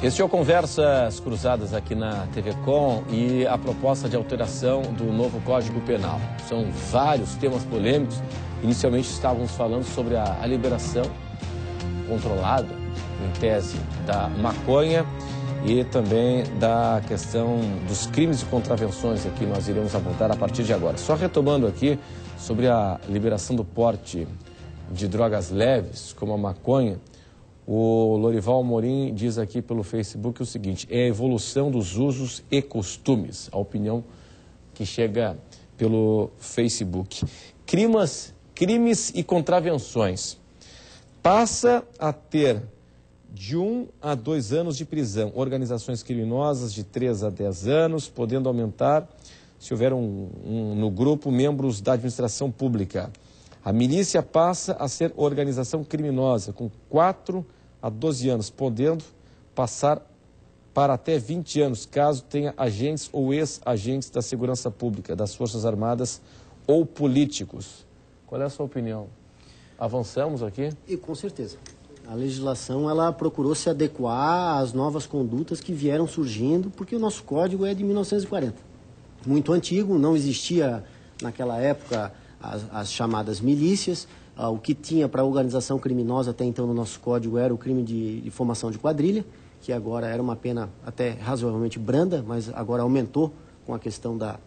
Este é o Conversas Cruzadas aqui na TV Com e a proposta de alteração do novo Código Penal. São vários temas polêmicos. Inicialmente estávamos falando sobre a liberação controlada, em tese, da maconha e também da questão dos crimes e contravenções aqui nós iremos abordar a partir de agora. Só retomando aqui sobre a liberação do porte de drogas leves, como a maconha, o Lorival Amorim diz aqui pelo Facebook o seguinte: é a evolução dos usos e costumes. A opinião que chega pelo Facebook. Crimes e contravenções. Passa a ter de 1 a 2 anos de prisão. Organizações criminosas de 3 a 10 anos, podendo aumentar se houver no grupo membros da administração pública. A milícia passa a ser organização criminosa, com 4 a 12 anos, podendo passar para até 20 anos, caso tenha agentes ou ex-agentes da segurança pública, das Forças Armadas ou políticos. Qual é a sua opinião? Avançamos aqui? E com certeza. A legislação ela procurou se adequar às novas condutas que vieram surgindo, porque o nosso código é de 1940. Muito antigo, não existia naquela época as chamadas milícias. O que tinha para a organização criminosa até então no nosso código era o crime de formação de quadrilha, que agora era uma pena até razoavelmente branda, mas agora aumentou com a questão da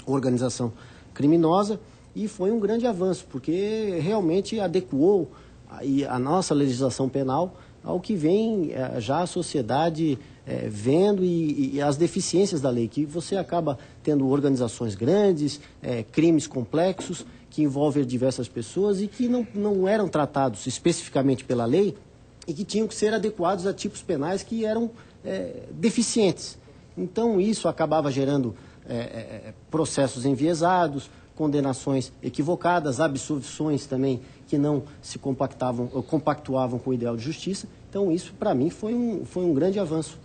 organização criminosa, e foi um grande avanço, porque realmente adequou a nossa legislação penal ao que vem já a sociedade vendo e as deficiências da lei, que você acaba tendo organizações grandes, crimes complexos, que envolvem diversas pessoas e que não eram tratados especificamente pela lei e que tinham que ser adequados a tipos penais que eram deficientes. Então isso acabava gerando processos enviesados, condenações equivocadas, absolvições também que não se compactuavam com o ideal de justiça. Então isso, para mim, foi um grande avanço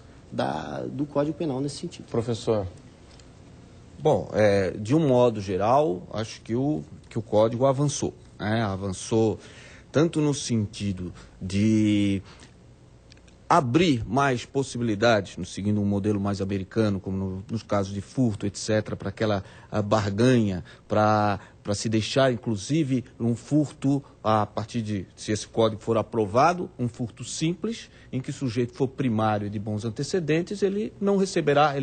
do Código Penal nesse sentido. Professor. Bom, de um modo geral, acho que o Código avançou. Avançou tanto no sentido de abrir mais possibilidades, seguindo um modelo mais americano, como nos casos de furto, etc., para aquela barganha, para se deixar, inclusive, um furto, a partir de, se esse código for aprovado, um furto simples, em que o sujeito for primário e de bons antecedentes, ele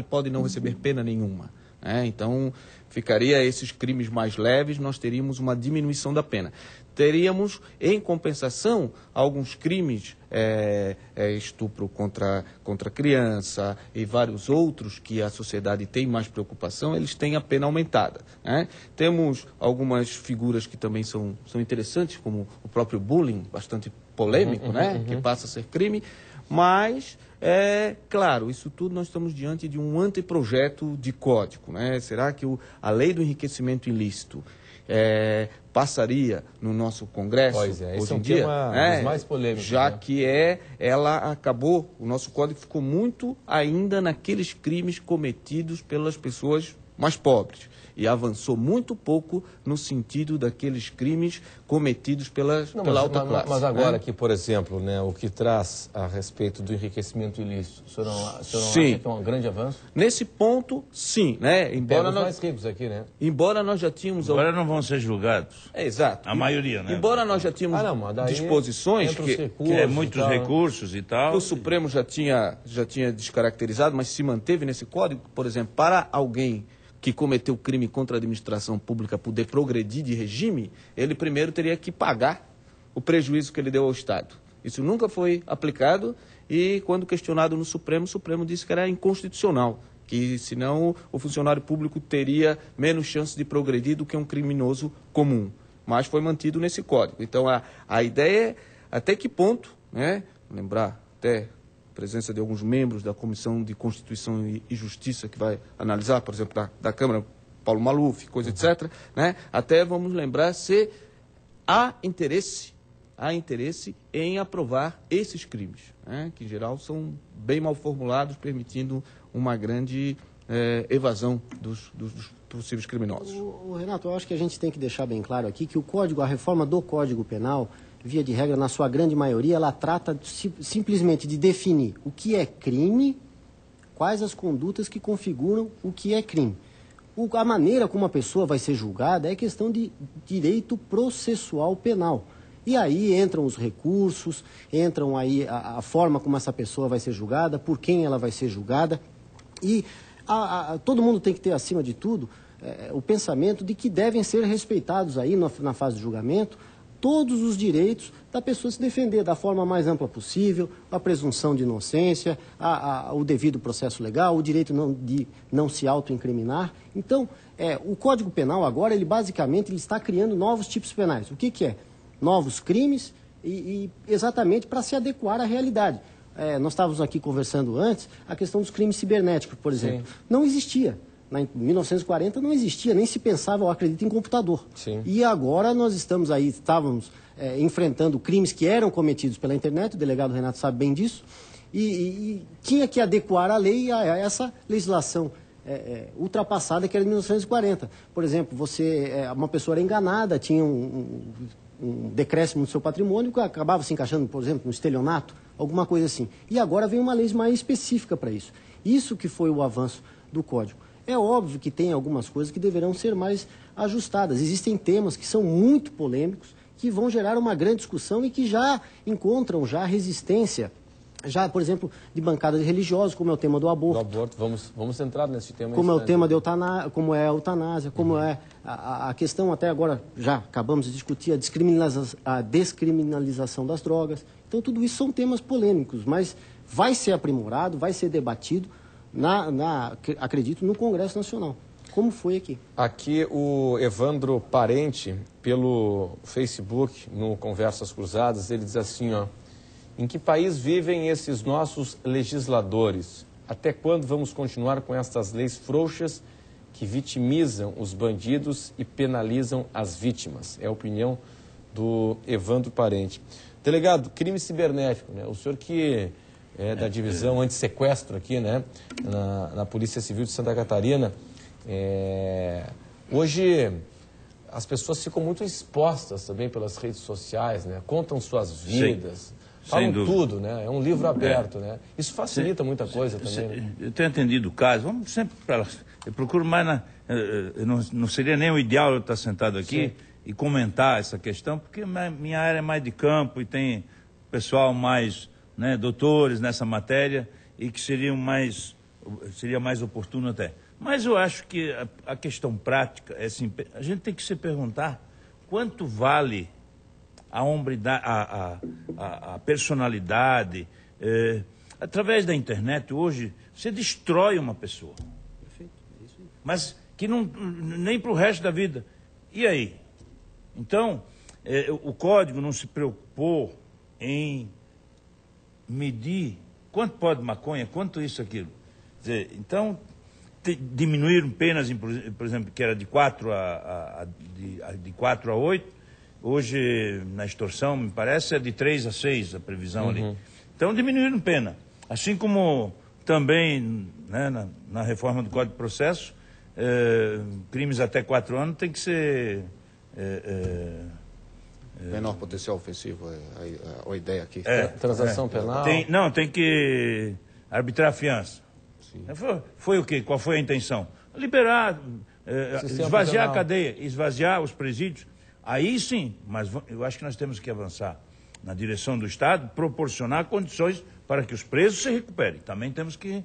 pode não receber pena nenhuma. Então, ficaria esses crimes mais leves, nós teríamos uma diminuição da pena. Teríamos, em compensação, alguns crimes, estupro contra criança e vários outros que a sociedade tem mais preocupação, eles têm a pena aumentada. Temos algumas figuras que também são interessantes, como o próprio bullying, bastante polêmico, que passa a ser crime, mas... claro, isso tudo nós estamos diante de um anteprojeto de código. Será que a lei do enriquecimento ilícito passaria no nosso Congresso hoje em dia? Tema dos mais polêmicos. Já que ela acabou, o nosso código ficou muito ainda naqueles crimes cometidos pelas pessoas mais pobres. E avançou muito pouco no sentido daqueles crimes cometidos pela alta classe. Mas agora aqui, por exemplo, o que traz a respeito do enriquecimento ilícito, o senhor não acha que é um grande avanço? Nesse ponto, sim. Embora nós mais ricos aqui, Embora nós já tínhamos... Agora não vão ser julgados. Exato. A maioria, Embora nós já tínhamos disposições... muitos recursos e tal. O Supremo já tinha descaracterizado, mas se manteve nesse código, por exemplo, para alguém que cometeu crime contra a administração pública poder progredir de regime, ele primeiro teria que pagar o prejuízo que ele deu ao Estado. Isso nunca foi aplicado e, quando questionado no Supremo, o Supremo disse que era inconstitucional, que senão o funcionário público teria menos chance de progredir do que um criminoso comum. Mas foi mantido nesse código. Então, a ideia é até que ponto, lembrar até... presença de alguns membros da Comissão de Constituição e Justiça, que vai analisar, por exemplo, da Câmara, Paulo Maluf, coisa, etc., até vamos lembrar se há interesse em aprovar esses crimes, que em geral são bem mal formulados, permitindo uma grande evasão dos possíveis criminosos. Renato, eu acho que a gente tem que deixar bem claro aqui que a reforma do Código Penal, via de regra, na sua grande maioria, ela trata simplesmente de definir o que é crime, quais as condutas que configuram o que é crime. A maneira como a pessoa vai ser julgada é questão de direito processual penal. E aí entram os recursos, entram aí a forma como essa pessoa vai ser julgada, por quem ela vai ser julgada. E todo mundo tem que ter, acima de tudo, o pensamento de que devem ser respeitados aí na fase de julgamento todos os direitos da pessoa se defender da forma mais ampla possível, a presunção de inocência, o devido processo legal, o direito de não se autoincriminar. Então, o Código Penal agora, ele basicamente está criando novos tipos penais. O que é? Novos crimes e exatamente para se adequar à realidade. Nós estávamos aqui conversando antes, a questão dos crimes cibernéticos, por exemplo. Sim. Não existia. Em 1940 não existia, nem se pensava, eu acredito, em computador. Sim. E agora nós estávamos enfrentando crimes que eram cometidos pela internet, o delegado Renato sabe bem disso, e tinha que adequar a lei a essa legislação ultrapassada que era de 1940. Por exemplo, uma pessoa era enganada, tinha um decréscimo no seu patrimônio que acabava se encaixando, por exemplo, no estelionato, alguma coisa assim. E agora vem uma lei mais específica para isso. Isso que foi o avanço do Código. É óbvio que tem algumas coisas que deverão ser mais ajustadas. Existem temas que são muito polêmicos, que vão gerar uma grande discussão e que já encontram resistência, por exemplo, de bancadas religiosas, como é o tema do aborto. Do aborto, vamos entrar nesse tema. Como é o tema da como é a eutanásia, como é a questão, até agora, já acabamos de discutir, a descriminalização das drogas. Então, tudo isso são temas polêmicos, mas vai ser aprimorado, vai ser debatido, acredito, no Congresso Nacional, como foi aqui. Aqui o Evandro Parente, pelo Facebook, no Conversas Cruzadas, ele diz assim, em que país vivem esses nossos legisladores? Até quando vamos continuar com estas leis frouxas que vitimizam os bandidos e penalizam as vítimas? É a opinião do Evandro Parente. Delegado, crime cibernético, né? O senhor que é da divisão antissequestro aqui, né? Na Polícia Civil de Santa Catarina, hoje as pessoas ficam muito expostas também pelas redes sociais, né? Contam suas vidas. Sim. Falam tudo, né? É um livro aberto, né? Isso facilita muita coisa também, né? Eu tenho atendido o caso, vamos sempre para... Eu procuro mais não seria nem o ideal eu estar sentado aqui e comentar essa questão, porque minha área é mais de campo e tem pessoal mais, né, doutores nessa matéria e que seria mais oportuno até. Mas eu acho que a questão prática é assim, a gente tem que se perguntar quanto vale a hombridade, a personalidade. Através da internet, hoje, você destrói uma pessoa. Perfeito, é isso aí. Mas que nem para o resto da vida. E aí? Então, o Código não se preocupou em medir quanto pode maconha, quanto isso, aquilo. Quer dizer, então, diminuíram penas, por exemplo, que era de 4 a 8, hoje, na extorsão, me parece, é de 3 a 6 a previsão ali. Então, diminuíram pena. Assim como também, né, na reforma do Código de Processo, crimes até 4 anos tem que ser... menor potencial ofensivo, a ideia aqui. Transação penal? Tem que arbitrar a fiança. Foi o quê? Qual foi a intenção? Liberar, esvaziar a cadeia, esvaziar os presídios. Aí sim, mas eu acho que nós temos que avançar na direção do Estado, proporcionar condições para que os presos se recuperem. Também temos que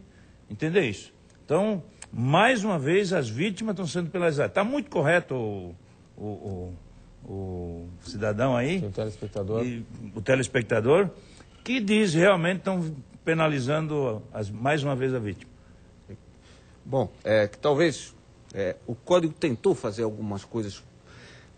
entender isso. Então, mais uma vez, as vítimas estão sendo penalizadas. Está muito correto o cidadão aí, o telespectador, que diz realmente estão penalizando mais uma vez a vítima. Bom, que talvez o Código tentou fazer algumas coisas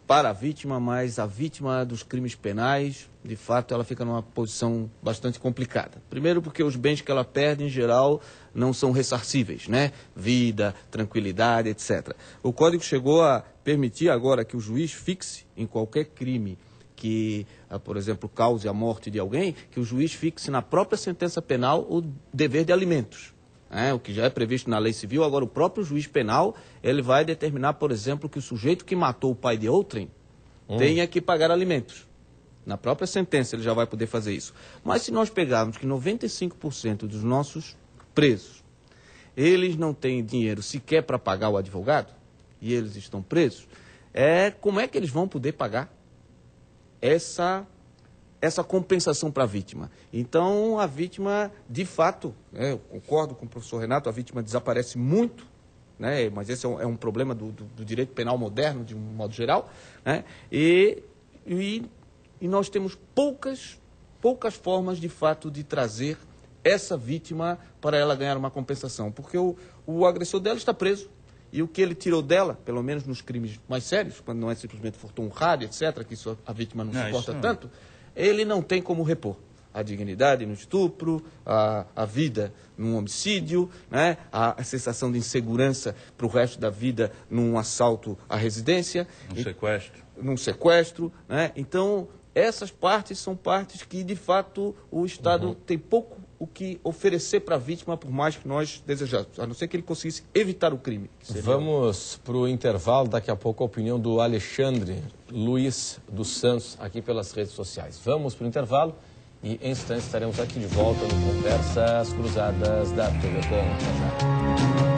para a vítima, mas a vítima dos crimes penais, de fato, ela fica numa posição bastante complicada. Primeiro porque os bens que ela perde, em geral, não são ressarcíveis, né? Vida, tranquilidade, etc. O Código chegou a permitir agora que o juiz fixe em qualquer crime que, por exemplo, cause a morte de alguém, que o juiz fixe na própria sentença penal o dever de alimentos. O que já é previsto na lei civil. Agora o próprio juiz penal, ele vai determinar, por exemplo, que o sujeito que matou o pai de outrem tenha que pagar alimentos. Na própria sentença ele já vai poder fazer isso. Mas se nós pegarmos que 95% dos nossos presos, eles não têm dinheiro sequer para pagar o advogado, e eles estão presos, como é que eles vão poder pagar essa compensação para a vítima? Então, a vítima, de fato, eu concordo com o professor Renato, a vítima desaparece muito, né? Mas esse é um problema do direito penal moderno, de um modo geral, né? E nós temos poucas formas, de fato, de trazer essa vítima para ela ganhar uma compensação, porque o agressor dela está preso, e o que ele tirou dela, pelo menos nos crimes mais sérios, quando não é simplesmente furto honrado, etc., que isso a vítima não suporta tanto, ele não tem como repor a dignidade no estupro, a vida num homicídio, né? A sensação de insegurança para o resto da vida num assalto à residência. Num sequestro. Né? Então, essas partes são partes que, de fato, o Estado tem pouco o que oferecer para a vítima, por mais que nós desejássemos, a não ser que ele conseguisse evitar o crime. Vamos para o intervalo, daqui a pouco a opinião do Alexandre Luiz dos Santos, aqui pelas redes sociais. Vamos para o intervalo e em instantes estaremos aqui de volta no Conversas Cruzadas da TV Com.